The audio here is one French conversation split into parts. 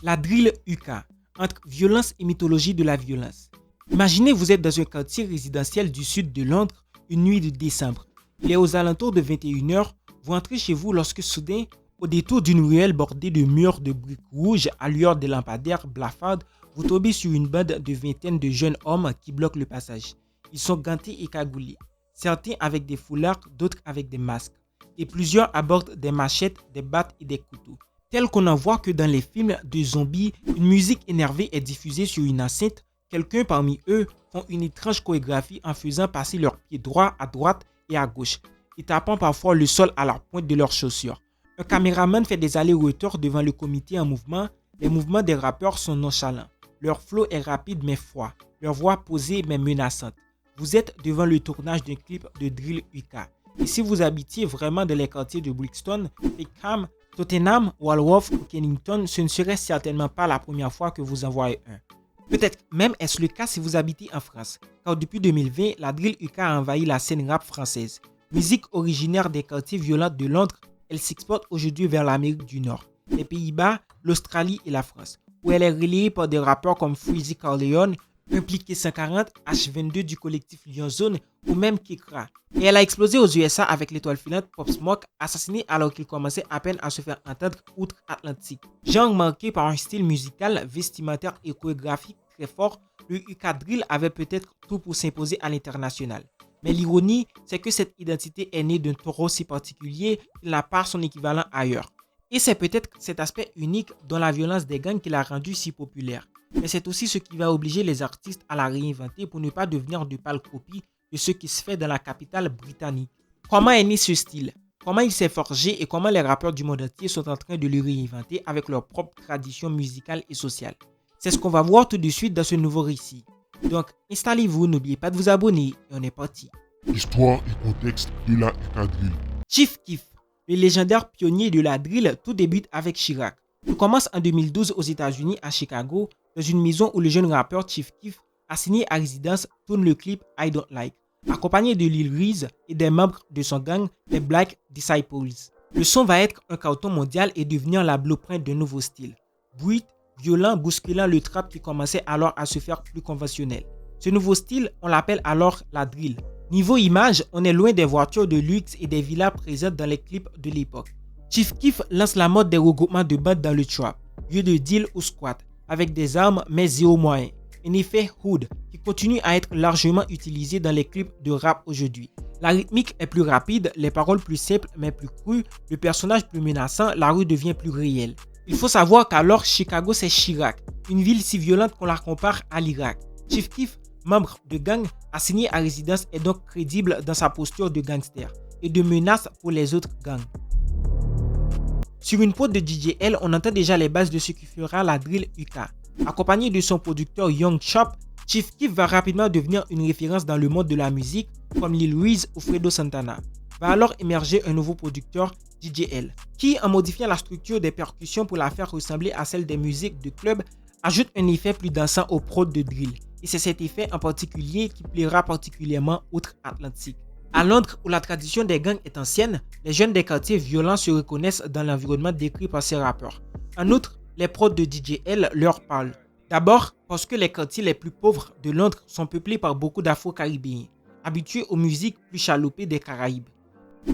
La drill UK, entre violence et mythologie de la violence. Imaginez vous êtes dans un quartier résidentiel du sud de Londres, une nuit de décembre. Il est aux alentours de 21h, vous entrez chez vous lorsque soudain, au détour d'une ruelle bordée de murs de briques rouges à lueur de lampadaires blafardes, vous tombez sur une bande de vingtaine de jeunes hommes qui bloquent le passage. Ils sont gantés et cagoulés, certains avec des foulards, d'autres avec des masques. Et plusieurs abordent des machettes, des battes et des couteaux. Tel qu'on en voit que dans les films de zombies, une musique énervée est diffusée sur une enceinte. Quelqu'un parmi eux font une étrange chorégraphie en faisant passer leurs pieds droits à droite et à gauche, et tapant parfois le sol à la pointe de leurs chaussures. Un caméraman fait des allers-retours devant le comité en mouvement. Les mouvements des rappeurs sont nonchalants. Leur flow est rapide mais froid, leur voix posée mais menaçante. Vous êtes devant le tournage d'un clip de Drill UK. Et si vous habitiez vraiment dans les quartiers de Brixton, Peckham, Tottenham, Walworth ou Kennington, ce ne serait certainement pas la première fois que vous en voyez un. Peut-être même est-ce le cas si vous habitez en France, car depuis 2020, la drill UK a envahi la scène rap française. Musique originaire des quartiers violents de Londres, elle s'exporte aujourd'hui vers l'Amérique du Nord, les Pays-Bas, l'Australie et la France, où elle est relayée par des rappeurs comme Freezy Corleone, Impliqué 140, H22 du collectif Lyon Zone ou même Kekra. Et elle a explosé aux USA avec l'étoile filante Pop Smoke, assassiné alors qu'il commençait à peine à se faire entendre outre-Atlantique. Genre marqué par un style musical, vestimentaire et chorégraphique très fort, le UK Drill avait peut-être tout pour s'imposer à l'international. Mais l'ironie, c'est que cette identité est née d'un taureau si particulier qu'il n'a pas son équivalent ailleurs. Et c'est peut-être cet aspect unique dans la violence des gangs qui l'a rendu si populaire. Mais c'est aussi ce qui va obliger les artistes à la réinventer pour ne pas devenir de pâles copies de ce qui se fait dans la capitale britannique. Comment est né ce style? Comment il s'est forgé et comment les rappeurs du monde entier sont en train de le réinventer avec leur propre tradition musicale et sociale? C'est ce qu'on va voir tout de suite dans ce nouveau récit. Donc, installez-vous, n'oubliez pas de vous abonner et on est parti. Histoire et contexte de la UK Drill. Chief Keef, le légendaire pionnier de la drill, tout débute avec Chirac. Tout commence en 2012 aux États-Unis à Chicago, dans une maison où le jeune rappeur Chief Keef, assigné à résidence, tourne le clip I Don't Like, accompagné de Lil Reese et des membres de son gang, les Black Disciples. Le son va être un carton mondial et devenir la blueprint d'un nouveau style. Brut, violent, bousculant le trap qui commençait alors à se faire plus conventionnel. Ce nouveau style, on l'appelle alors la drill. Niveau image, on est loin des voitures de luxe et des villas présentes dans les clips de l'époque. Chief Keef lance la mode des regroupements de bandes dans le trap, lieu de deal ou squat, avec des armes mais zéro moyen. Un effet hood qui continue à être largement utilisé dans les clips de rap aujourd'hui. La rythmique est plus rapide, les paroles plus simples mais plus crues, le personnage plus menaçant, la rue devient plus réelle. Il faut savoir qu'alors Chicago c'est Chirac, une ville si violente qu'on la compare à l'Irak. Chief Keef, membre de gang, assigné à résidence, est donc crédible dans sa posture de gangster et de menace pour les autres gangs. Sur une prod de DJL, on entend déjà les bases de ce qui fera la drill UK. Accompagné de son producteur Young Chop, Chief Keef va rapidement devenir une référence dans le monde de la musique, comme Lil Reese ou Fredo Santana. Va alors émerger un nouveau producteur, DJL, qui, en modifiant la structure des percussions pour la faire ressembler à celle des musiques de club, ajoute un effet plus dansant aux prods de drill. Et c'est cet effet en particulier qui plaira particulièrement outre-Atlantique. À Londres, où la tradition des gangs est ancienne, les jeunes des quartiers violents se reconnaissent dans l'environnement décrit par ces rappeurs. En outre, les prods de DJL leur parlent. D'abord, parce que les quartiers les plus pauvres de Londres sont peuplés par beaucoup d'Afro-Caribéens, habitués aux musiques plus chaloupées des Caraïbes.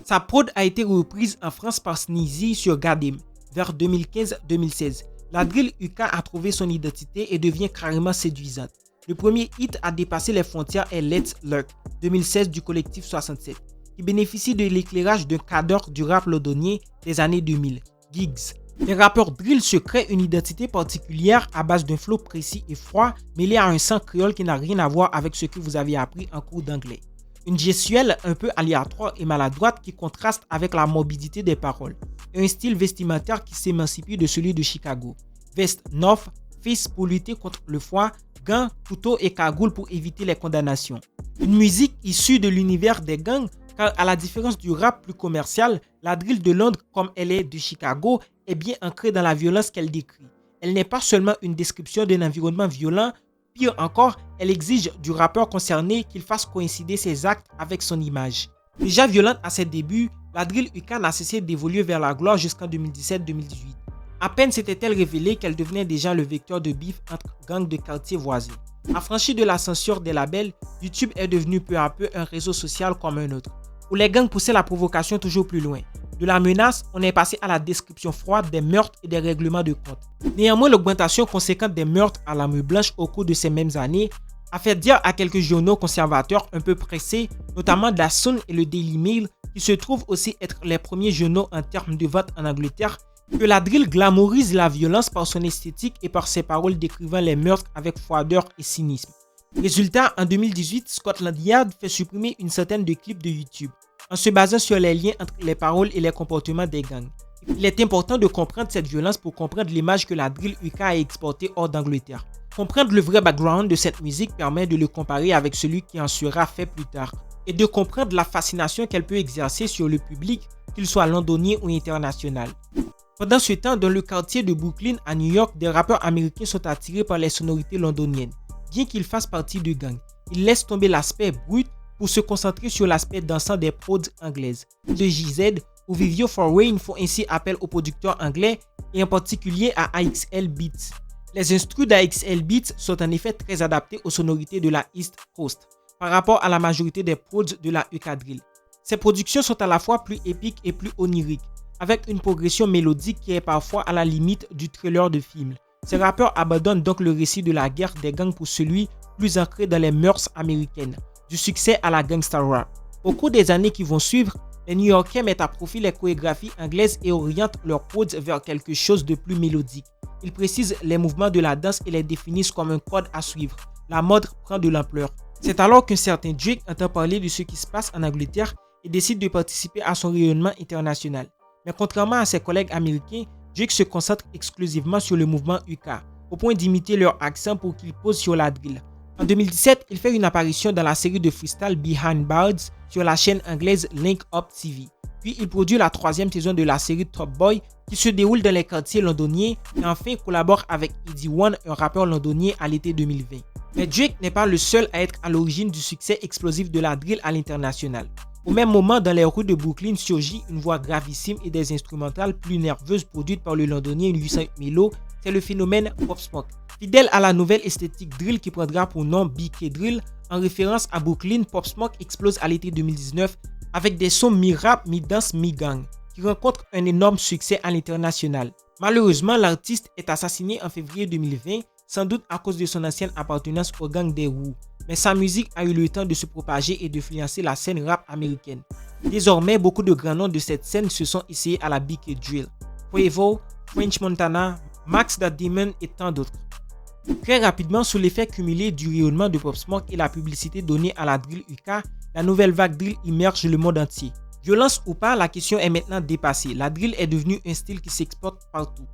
Sa prod a été reprise en France par Sneezy sur Gadim, vers 2015-2016. La drill UK a trouvé son identité et devient carrément séduisante. Le premier hit à dépasser les frontières est Let's Lurk, 2016 du collectif 67, qui bénéficie de l'éclairage d'un cadre du rap londonien des années 2000, Giggs. Les rappeurs drill se créent une identité particulière à base d'un flow précis et froid mêlé à un sang créole qui n'a rien à voir avec ce que vous avez appris en cours d'anglais. Une gestuelle un peu aléatoire et maladroite qui contraste avec la morbidité des paroles. Et un style vestimentaire qui s'émancipe de celui de Chicago. Veste North, fils pour lutter contre le froid, gants, couteaux et cagoules pour éviter les condamnations. Une musique issue de l'univers des gangs, car à la différence du rap plus commercial, la drill de Londres comme elle est de Chicago est bien ancrée dans la violence qu'elle décrit. Elle n'est pas seulement une description d'un environnement violent, pire encore, elle exige du rappeur concerné qu'il fasse coïncider ses actes avec son image. Déjà violente à ses débuts, la drill UK n'a cessé d'évoluer vers la gloire jusqu'en 2017-2018. À peine s'était-elle révélée qu'elle devenait déjà le vecteur de bif entre gangs de quartiers voisins. Affranchie de la censure des labels, YouTube est devenu peu à peu un réseau social comme un autre, où les gangs poussaient la provocation toujours plus loin. De la menace, on est passé à la description froide des meurtres et des règlements de compte. Néanmoins, l'augmentation conséquente des meurtres à l'arme blanche au cours de ces mêmes années a fait dire à quelques journaux conservateurs un peu pressés, notamment The Sun et le Daily Mail, qui se trouvent aussi être les premiers journaux en termes de vente en Angleterre, que la drill glamourise la violence par son esthétique et par ses paroles décrivant les meurtres avec froideur et cynisme. Résultat, en 2018, Scotland Yard fait supprimer une centaine de clips de YouTube, en se basant sur les liens entre les paroles et les comportements des gangs. Il est important de comprendre cette violence pour comprendre l'image que la drill UK a exportée hors d'Angleterre. Comprendre le vrai background de cette musique permet de le comparer avec celui qui en sera fait plus tard, et de comprendre la fascination qu'elle peut exercer sur le public, qu'il soit londonien ou international. Pendant ce temps, dans le quartier de Brooklyn à New York, des rappeurs américains sont attirés par les sonorités londoniennes. Bien qu'ils fassent partie de gangs, ils laissent tomber l'aspect brut pour se concentrer sur l'aspect dansant des prods anglaises. De JZ ou Vivio Foreign font ainsi appel aux producteurs anglais et en particulier à AXL Beats. Les instrus d'AXL Beats sont en effet très adaptés aux sonorités de la East Coast par rapport à la majorité des prods de la UK Drill. Ces productions sont à la fois plus épiques et plus oniriques, avec une progression mélodique qui est parfois à la limite du trailer de film. Ces rappeurs abandonnent donc le récit de la guerre des gangs pour celui plus ancré dans les mœurs américaines, du succès à la gangsta rap. Au cours des années qui vont suivre, les New-Yorkais mettent à profit les chorégraphies anglaises et orientent leurs prods vers quelque chose de plus mélodique. Ils précisent les mouvements de la danse et les définissent comme un code à suivre. La mode prend de l'ampleur. C'est alors qu'un certain Drake entend parler de ce qui se passe en Angleterre et décide de participer à son rayonnement international. Mais contrairement à ses collègues américains, Drake se concentre exclusivement sur le mouvement UK, au point d'imiter leur accent pour qu'il pose sur la drill. En 2017, il fait une apparition dans la série de freestyle Behind Bars sur la chaîne anglaise Link Up TV. Puis il produit la 3e saison de la série Top Boy qui se déroule dans les quartiers londoniens et enfin collabore avec Eddie One, un rappeur londonien à l'été 2020. Mais Drake n'est pas le seul à être à l'origine du succès explosif de la drill à l'international. Au même moment, dans les rues de Brooklyn surgit une voix gravissime et des instrumentales plus nerveuses produites par le londonien 808 Melo, c'est le phénomène Pop Smoke. Fidèle à la nouvelle esthétique drill qui prendra pour nom BK Drill, en référence à Brooklyn, Pop Smoke explose à l'été 2019 avec des sons mi-rap, mi-danse, mi-gang, qui rencontrent un énorme succès à l'international. Malheureusement, l'artiste est assassiné en février 2020, sans doute à cause de son ancienne appartenance au gang des Wu. Mais sa musique a eu le temps de se propager et d'influencer la scène rap américaine. Désormais, beaucoup de grands noms de cette scène se sont essayés à la BK Drill. Quavo, French Montana, Max the Demon et tant d'autres. Très rapidement, sous l'effet cumulé du rayonnement de Pop Smoke et la publicité donnée à la drill UK, la nouvelle vague drill immerge le monde entier. Violence ou pas, la question est maintenant dépassée. La drill est devenue un style qui s'exporte partout.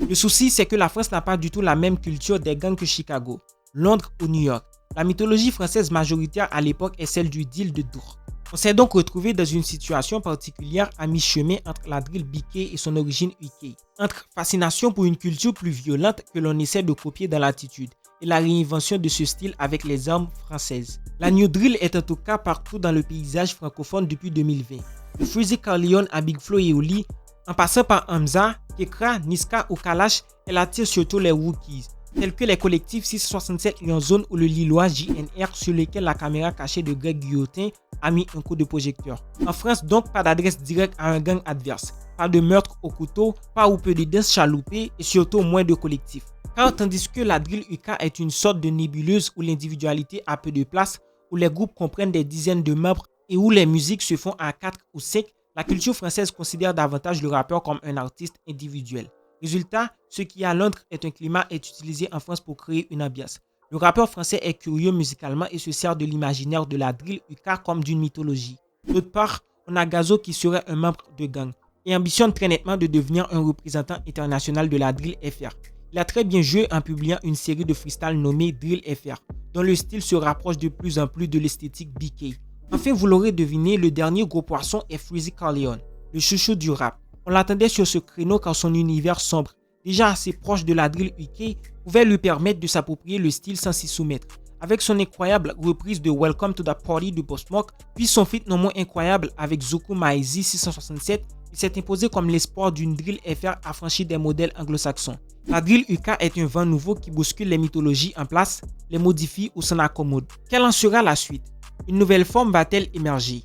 Le souci, c'est que la France n'a pas du tout la même culture des gangs que Chicago, Londres ou New York. La mythologie française majoritaire à l'époque est celle du deal de Dour. On s'est donc retrouvé dans une situation particulière à mi-chemin entre la drill BK et son origine UK, entre fascination pour une culture plus violente que l'on essaie de copier dans l'attitude et la réinvention de ce style avec les armes françaises. La New Drill est en tout cas partout dans le paysage francophone depuis 2020. De Freezy Corleone à Big Flo et Oli, en passant par Hamza, Kekra, Niska ou Kalash, elle attire surtout les rookies, tels que les collectifs 667 Lyon Zone ou le Lillois JNR sur lesquels la caméra cachée de Greg Guillotin a mis un coup de projecteur. En France donc, pas d'adresse directe à un gang adverse, pas de meurtre au couteau, pas ou peu de danse chaloupée et surtout moins de collectifs. Car tandis que la drill UK est une sorte de nébuleuse où l'individualité a peu de place, où les groupes comprennent des dizaines de membres et où les musiques se font à 4 ou 5, la culture française considère davantage le rappeur comme un artiste individuel. Résultat, ce qui à Londres est un climat est utilisé en France pour créer une ambiance. Le rappeur français est curieux musicalement et se sert de l'imaginaire de la drill UK comme d'une mythologie. D'autre part, on a Gazo qui serait un membre de gang et ambitionne très nettement de devenir un représentant international de la drill FR. Il a très bien joué en publiant une série de freestyle nommée Drill FR, dont le style se rapproche de plus en plus de l'esthétique BK. Enfin, vous l'aurez deviné, le dernier gros poisson est Freezy Corleone, le chouchou du rap. On l'attendait sur ce créneau car son univers sombre, déjà assez proche de la drill UK, pouvait lui permettre de s'approprier le style sans s'y soumettre. Avec son incroyable reprise de Welcome to the Party de Pop Smoke, puis son feat non moins incroyable avec Zuku Maezi 667, Il s'est imposé comme l'espoir d'une drill FR affranchie des modèles anglo-saxons. La drill UK est un vent nouveau qui bouscule les mythologies en place, les modifie ou s'en accommode. Quelle en sera la suite? Une nouvelle forme va-t-elle émerger?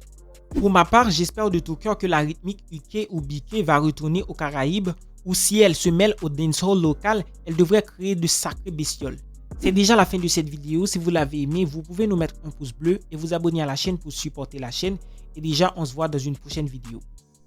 Pour ma part, j'espère de tout cœur que la rythmique UK ou BK va retourner aux Caraïbes, ou si elle se mêle au dancehall local, elle devrait créer de sacrées bestioles. C'est déjà la fin de cette vidéo. Si vous l'avez aimé, vous pouvez nous mettre un pouce bleu et vous abonner à la chaîne pour supporter la chaîne. Et déjà, on se voit dans une prochaine vidéo.